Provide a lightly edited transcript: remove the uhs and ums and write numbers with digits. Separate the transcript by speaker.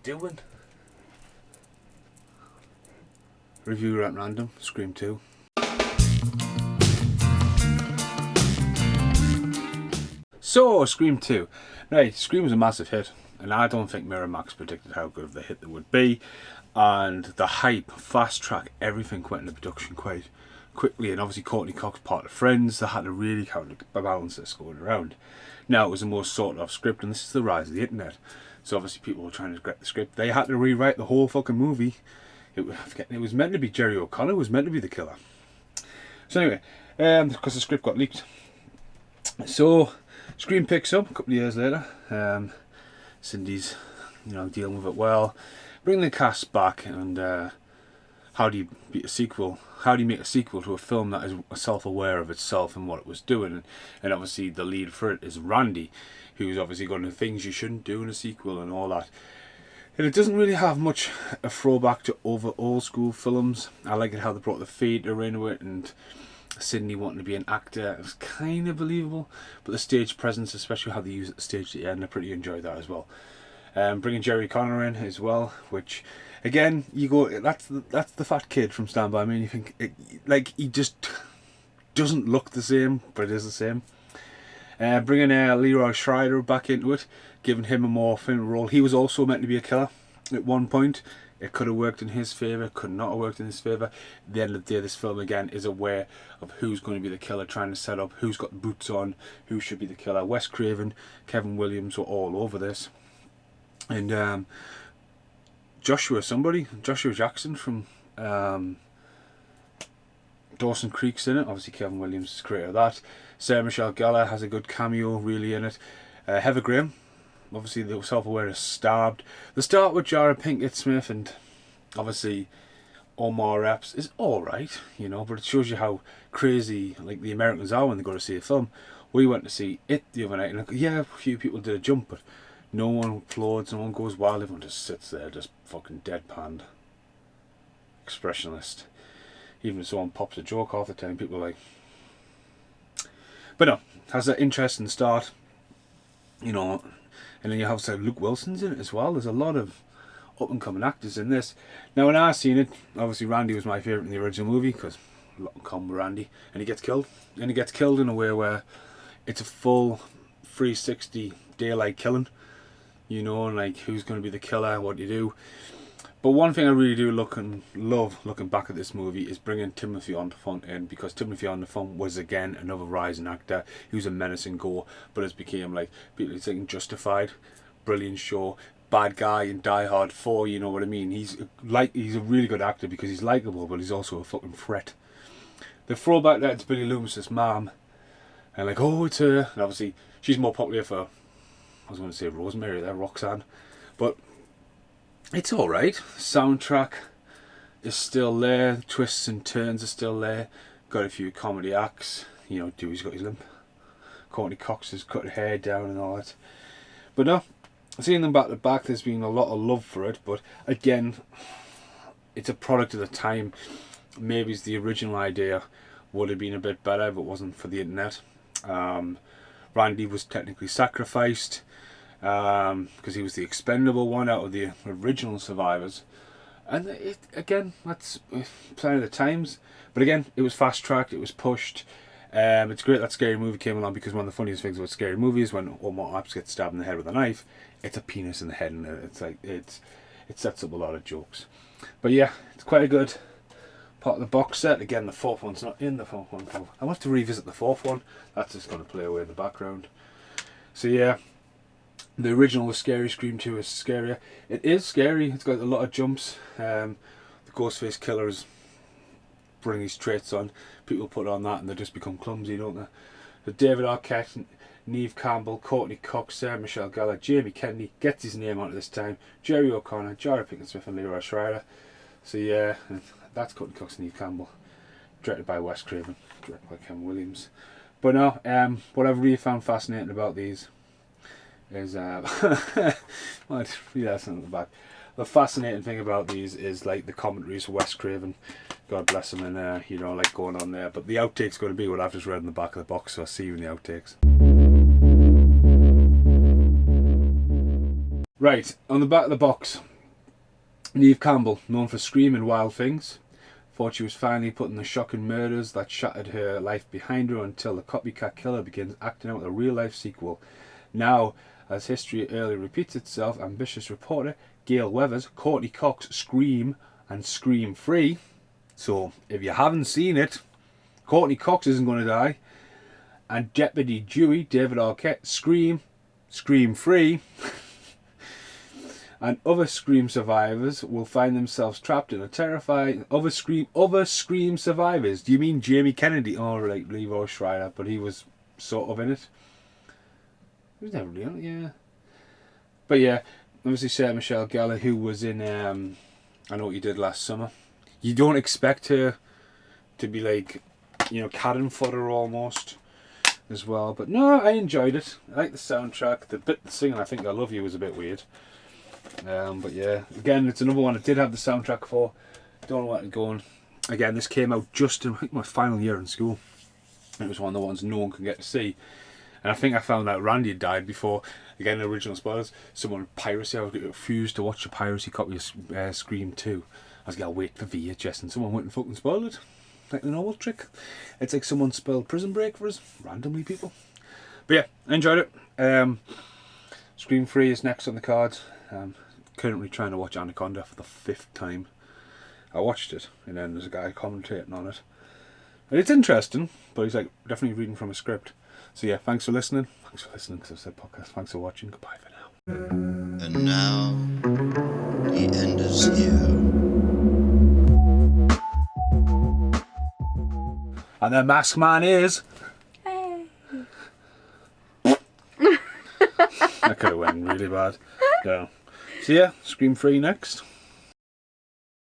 Speaker 1: doing? Review at random, Scream 2. So, Scream 2. Right, Scream was a massive hit, and I don't think Miramax predicted how good of the hit it would be. And the hype, fast track, everything went into production quite quickly. And obviously, Courtney Cox, part of Friends, they had to really counterbalance this going around. Now, it was a more sort of script, and this is the rise of the internet. So, obviously, people were trying to get the script. They had to rewrite the whole fucking movie. It was meant to be Jerry O'Connor, was meant to be the killer. So, anyway, because the script got leaked. So, Scream picks up a couple of years later. Cindy's, dealing with it well. Bring the cast back, and how do you beat a sequel? How do you make a sequel to a film that is self-aware of itself and what it was doing? And obviously the lead for it is Randy, who's obviously got into things you shouldn't do in a sequel and all that. And it doesn't really have much a throwback to old school films. I like it how they brought the theatre into it, and Sydney wanting to be an actor. It was kind of believable, but the stage presence, especially how they use the stage at the end, I pretty enjoyed that as well. Bringing Jerry Connor in as well, which again, you go, that's the fat kid from Stand By Me, and you think he just doesn't look the same, but it is the same. Bringing Leroy Schreider back into it, giving him a more film role. He was also meant to be a killer at one point. It could have worked in his favour, could not have worked in his favour. At the end of the day, this film again is aware of who's going to be the killer, trying to set up who's got the boots on, who should be the killer. Wes Craven, Kevin Williams were all over this. And Joshua Jackson from Dawson Creek's in it. Obviously Kevin Williams is creator of that. Sarah Michelle Gellar has a good cameo really in it. Heather Graham, obviously the self-aware is stabbed. The start with Jara Pinkett Smith and obviously Omar Epps is alright, but it shows you how crazy like the Americans are when they go to see a film. We went to see it the other night, and yeah, a few people did a jump, but no one applauds, no one goes wild, everyone just sits there, just fucking deadpanned. Expressionless. Even if someone pops a joke half the time, people are like... But no, has an interesting start, and then you have say Luke Wilson's in it as well. There's a lot of up-and-coming actors in this. Now when I seen it, obviously Randy was my favourite in the original movie, because a lot in common with Randy, and he gets killed. And he gets killed in a way where it's a full 360 daylight killing. Like who's going to be the killer, what do you do. But one thing I really do love looking back at this movie is bringing Timothy Olyphant in, because Timothy Olyphant was again another rising actor. He was a menacing gore, but has became like people thinking Justified, brilliant show, bad guy in Die Hard 4. You know what I mean? He's a really good actor because he's likable, but he's also a fucking threat. The throwback there to Billy Loomis's mom, and like, oh, it's her, and obviously she's more popular for, I was going to say Rosemary there, Roxanne, but it's alright. Soundtrack is still there, the twists and turns are still there, got a few comedy acts, Dewey's got his limp, Courtney Cox has cut her hair down and all that. But no, seeing them back to back, there's been a lot of love for it, but again, it's a product of the time. Maybe the original idea would have been a bit better if it wasn't for the internet. Randy was technically sacrificed because he was the expendable one out of the original survivors, and again, that's sign of the times. But again, it was fast tracked, it was pushed. It's great that Scary Movie came along, because one of the funniest things about Scary Movie is when Omar Epps gets stabbed in the head with a knife, it's a penis in the head, and it's like it sets up a lot of jokes. But yeah, it's quite a good part of the box set. Again, the fourth one's not in the fourth one. I'll have to revisit the fourth one. That's just going to play away in the background. So yeah, the original was scary. Scream 2 is scarier. It is scary. It's got a lot of jumps. The Ghostface killers bring these traits on. People put on that and they just become clumsy, don't they? The David Arquette, Neve Campbell, Courtney Cox, Sarah Michelle Gellar, Jamie Kennedy gets his name out this time. Jerry O'Connor, Jara Pinkett Smith, and Leroy Schreider. So yeah, that's Courtney Cox and Neve Campbell. Directed by Wes Craven, directed by Kevin Williams. But no, what I've really found fascinating about these is what that's in the back. The fascinating thing about these is like the commentaries for Wes Craven, God bless him, and like going on there. But the outtakes going to be what I've just read in the back of the box, so I'll see you in the outtakes. Right, on the back of the box, Neve Campbell, known for Scream and Wild Things, thought she was finally putting the shocking murders that shattered her life behind her until the copycat killer begins acting out a real-life sequel. Now, as history early repeats itself, ambitious reporter Gail Weathers, Courtney Cox, Scream and Scream Free. So, if you haven't seen it, Courtney Cox isn't going to die. And Deputy Dewey, David Arquette, Scream, Scream Free. And other Scream survivors will find themselves trapped in a terrifying... Other Scream survivors? Do you mean Jamie Kennedy? Oh, like Levi Schreier, but he was sort of in it. He was never really in it, yeah. But yeah, obviously Sarah Michelle Gellar, who was in I Know What You Did Last Summer. You don't expect her to be like, you know, cannon fodder almost as well. But no, I enjoyed it. I like the soundtrack. The bit singing I Think I Love You was a bit weird. But yeah, again, it's another one I did have the soundtrack for. Don't know where to go on. Again, this came out just in my final year in school. It was one of the ones no one can get to see. And I think I found out Randy had died before, again, the original spoilers. Someone piracy, I was refused to watch a piracy copy of Scream 2. I was going to wait for VHS and someone went and fucking spoiled it. Like the normal trick. It's like someone spelled Prison Break for us, randomly people. But yeah, I enjoyed it. Scream 3 is next on the cards. Currently trying to watch Anaconda for the 5th time. I watched it, and then there's a guy commentating on it. And it's interesting, but he's like definitely reading from a script. So yeah, thanks for listening. Thanks for listening, because I've said podcast. Thanks for watching. Goodbye for now.
Speaker 2: And now, the end is here.
Speaker 1: And the masked man is...
Speaker 3: Hey.
Speaker 1: That could have went really bad. So yeah, Scream 3 next.